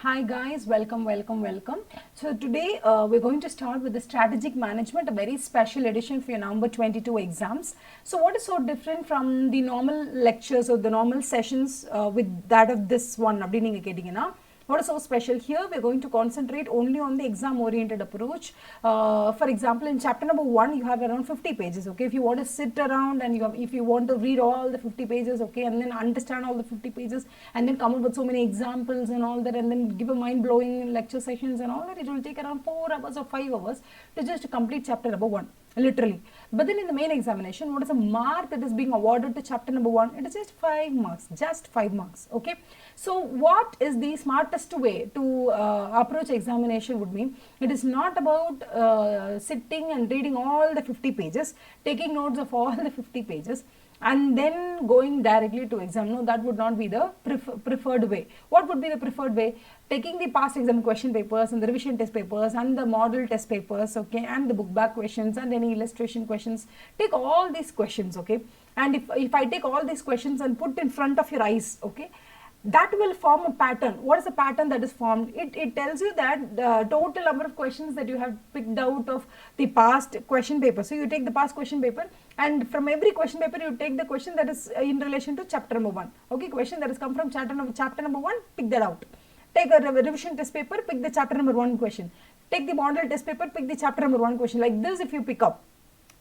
Hi guys, welcome. So today we're going to start with the strategic management, a very special edition for your November 22 exams. So what is so different from the normal lectures or the normal sessions with that of this one? What is so special here? We're going to concentrate only on the exam oriented approach. For example, in chapter number 1 you have around 50 pages. Okay, if you want to sit around and if you want to read all the 50 pages, okay, and then understand all the 50 pages and then come up with so many examples and all that, and then give a mind-blowing lecture sessions and all that, it will take around 4 hours or 5 hours to just complete chapter number 1, literally. But then in the main examination, what is the mark that is being awarded to chapter number 1? It is just 5 marks, just 5 marks. Okay, so what is the smartest way to approach examination would mean, it is not about sitting and reading all the 50 pages, taking notes of all the 50 pages and then going directly to exam. No, that would not be the preferred way. What would be the preferred way? Taking the past exam question papers and the revision test papers and the model test papers, okay, and the book back questions and any illustration questions. Take all these questions, okay, and if I take all these questions and put in front of your eyes, okay, that will form a pattern. What is the pattern that is formed? It tells you that the total number of questions that you have picked out of the past question paper. So you take the past question paper, and from every question paper you take the question that is in relation to chapter number 1. Okay, question that has come from chapter number 1, pick that out. Take a revision test paper, pick the chapter number 1 question. Take the model test paper, pick the chapter number 1 question. Like this, if you pick up,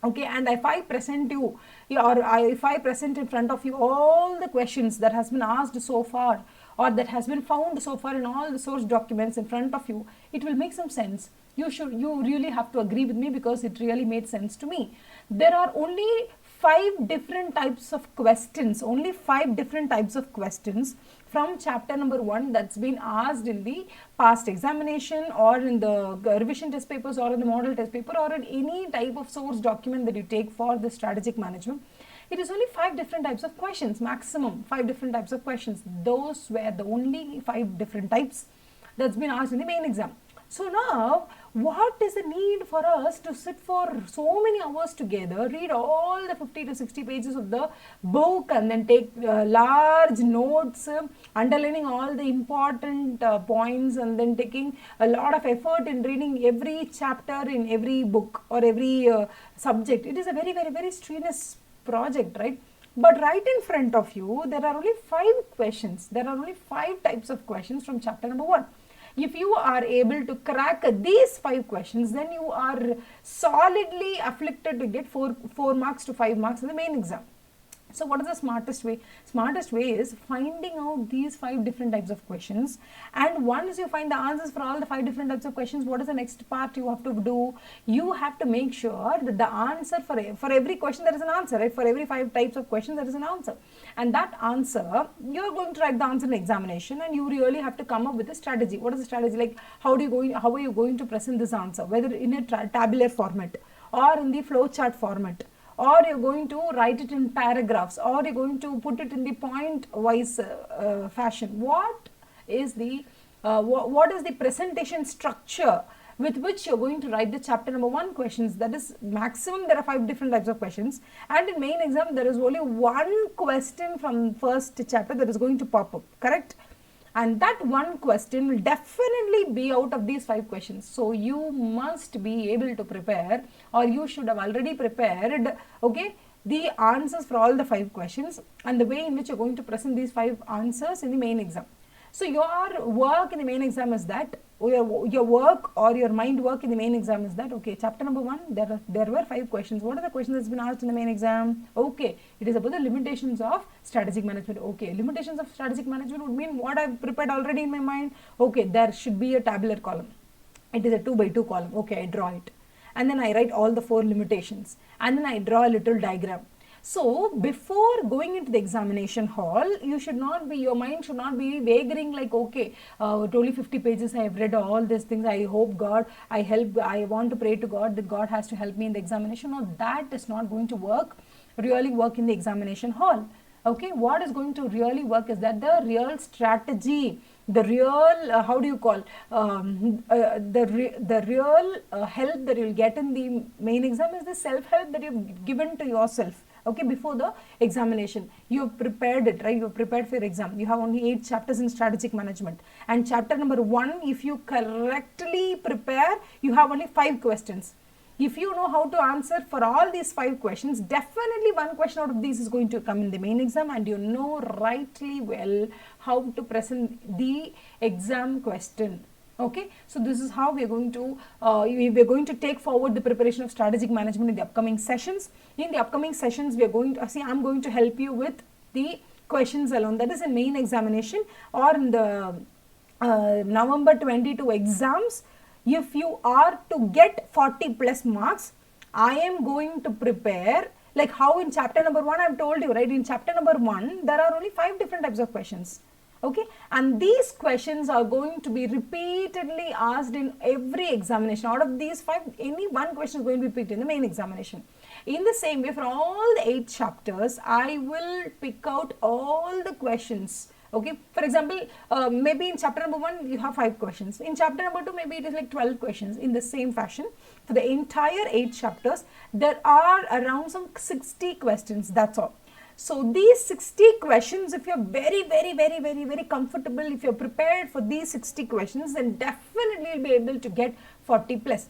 okay, and if I present you, if I present in front of you all the questions that has been asked so far, or that has been found so far in all the source documents in front of you, it will make some sense. You really have to agree with me, because it really made sense to me. There are only 5 different types of questions, from chapter number 1 that's been asked in the past examination, or in the revision test papers, or in the model test paper, or in any type of source document that you take for the strategic management. It is only 5 different types of questions, maximum 5 different types of questions. Those were the only 5 different types that's been asked in the main exam. So now, what is the need for us to sit for so many hours together, read all the 50 to 60 pages of the book, and then take large notes, underlining all the important points, and then taking a lot of effort in reading every chapter in every book or every subject? It is a very strenuous project, right? But right in front of you, there are only 5 questions. There are only 5 types of questions from chapter number 1. If you are able to crack these 5 questions, then you are solidly afflicted to get 4 marks to 5 marks in the main exam. So what is the smartest way? Smartest way is finding out these 5 different types of questions, and once you find the answers for all the 5 different types of questions, what is the next part you have to do? You have to make sure that the answer for every question there is an answer, right? For every 5 types of questions there is an answer, and that answer, you are going to write the answer in examination, and you really have to come up with a strategy. What is the strategy? Like how are you going to present this answer, whether in a tabular format or in the flowchart format, or you're going to write it in paragraphs, or you're going to put it in the point wise fashion. What is the presentation structure with which you're going to write the chapter number 1 questions? That is, maximum there are 5 different types of questions, and in main exam there is only 1 question from first chapter that is going to pop up, correct? And that 1 question will definitely be out of these 5 questions. So you must be able to prepare, or you should have already prepared, okay, the answers for all the 5 questions, and the way in which you're going to present these 5 answers in the main exam. So your work in the main exam is that, your work or your mind work in the main exam is that, okay, chapter number 1, there were 5 questions. What are the questions that's been asked in the main exam? Okay, it is about the limitations of strategic management. Okay, limitations of strategic management would mean what I've prepared already in my mind. Okay, there should be a tabular column. It is a 2 by 2 column. Okay, I draw it, and then I write all the 4 limitations, and then I draw a little diagram. So before going into the examination hall, your mind should not be wavering like, okay, only 50 pages, I have read all these things, I hope God, I want to pray to God that God has to help me in the examination. No, that is not going to really work in the examination hall. Okay, what is going to really work is that the real strategy, the real, the real help that you'll get in the main exam is the self-help that you've given to yourself. okay, before the examination. You have prepared it, right? You have prepared for your exam. You have only 8 chapters in strategic management, and chapter number 1, if you correctly prepare, you have only 5 questions. If you know how to answer for all these 5 questions, definitely one question out of these is going to come in the main exam, and you know rightly well how to present the exam question. Okay, so this is how we are going to take forward the preparation of strategic management in the upcoming sessions. In the upcoming sessions, we are going to see, I'm going to help you with the questions alone, that is in main examination or in the November 22 exams. If you are to get 40 plus marks, I am going to prepare, like how in chapter number 1 I have told you, right? In chapter number 1, there are only 5 different types of questions. Okay, and these questions are going to be repeatedly asked in every examination. Out of these 5, any one question is going to be picked in the main examination. In the same way, for all the 8 chapters, I will pick out all the questions. Okay, for example, maybe in chapter number 1 you have 5 questions. In chapter number 2, maybe it is like 12 questions. In the same fashion, for the entire 8 chapters, there are around some 60 questions. That's all. So these 60 questions, if you're very comfortable, if you're prepared for these 60 questions, then definitely you'll be able to get 40 plus.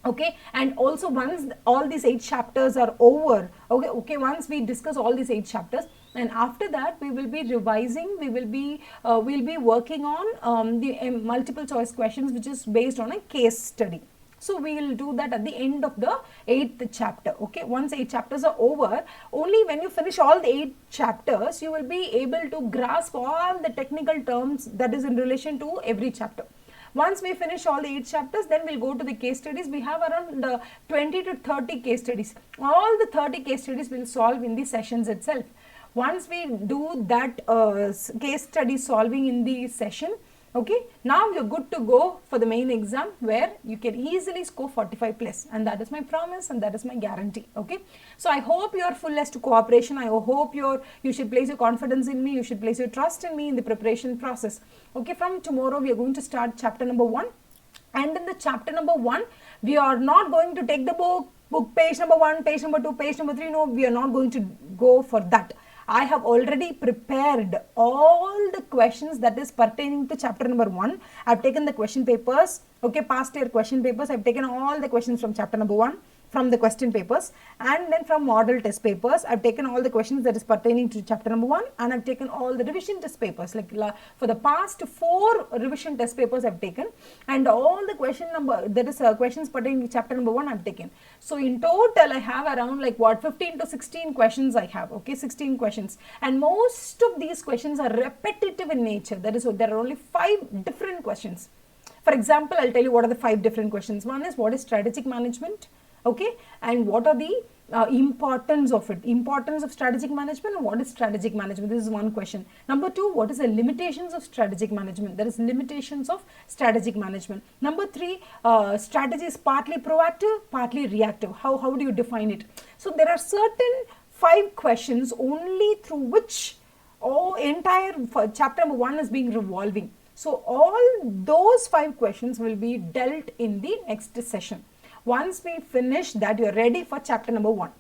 Okay, and also once all these 8 chapters are over, okay, once we discuss all these 8 chapters, and after that we will be revising, we'll be working on the multiple choice questions, which is based on a case study. So we will do that at the end of the 8th chapter. Okay, once 8 chapters are over, only when you finish all the 8 chapters, you will be able to grasp all the technical terms that is in relation to every chapter. Once we finish all the 8 chapters, then we'll go to the case studies. We have around 20 to 30 case studies. All the 30 case studies will solve in the sessions itself. Once we do that case study solving in the session, okay, now you're good to go for the main exam, where you can easily score 45 plus, and that is my promise and that is my guarantee. Okay, so I hope you are full as to cooperation. I hope you should place your confidence in me, you should place your trust in me in the preparation process. Okay, from tomorrow we are going to start chapter number 1, and in the chapter number 1 we are not going to take the book page number 1, page number 2, page number 3. No, we are not going to go for that. I have already prepared all the questions that is pertaining to chapter number 1. I have taken the question papers, okay, past year question papers. I have taken all the questions from chapter number 1, from the question papers, and then from model test papers. I have taken all the questions that is pertaining to chapter number 1, and I have taken all the revision test papers. Like for the past 4 revision test papers I have taken, and all the questions pertaining to chapter number 1 I have taken. So in total I have around like 15 to 16 questions I have. Okay, 16 questions, and most of these questions are repetitive in nature. That is, there are only 5 different questions. For example, I'll tell you what are the 5 different questions. One is, what is strategic management? Okay, and what are the importance of it, importance of strategic management, and what is strategic management? This is one question. Number 2, what is the limitations of strategic management? There is limitations of strategic management. Number 3, strategy is partly proactive, partly reactive. How do you define it? So there are certain 5 questions only through which entire chapter number 1 is being revolving. So all those 5 questions will be dealt in the next session. Once we finish that, you're ready for chapter number 1.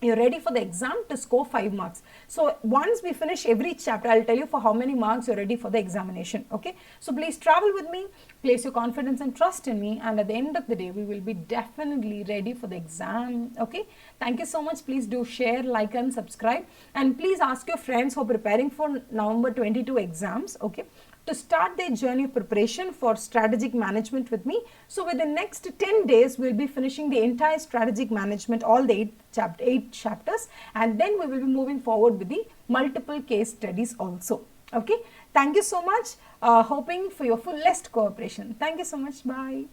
You're ready for the exam to score 5 marks. So once we finish every chapter, I'll tell you for how many marks you're ready for the examination. Okay, so please travel with me, place your confidence and trust in me, and at the end of the day, we will be definitely ready for the exam. Okay, thank you so much. Please do share, like and subscribe, and please ask your friends who are preparing for November 22 exams, okay, to start their journey of preparation for strategic management with me. So within next 10 days, we'll be finishing the entire strategic management, all the 8 chapters, and then we will be moving forward with the multiple case studies also. Okay, thank you so much. Hoping for your fullest cooperation. Thank you so much. Bye.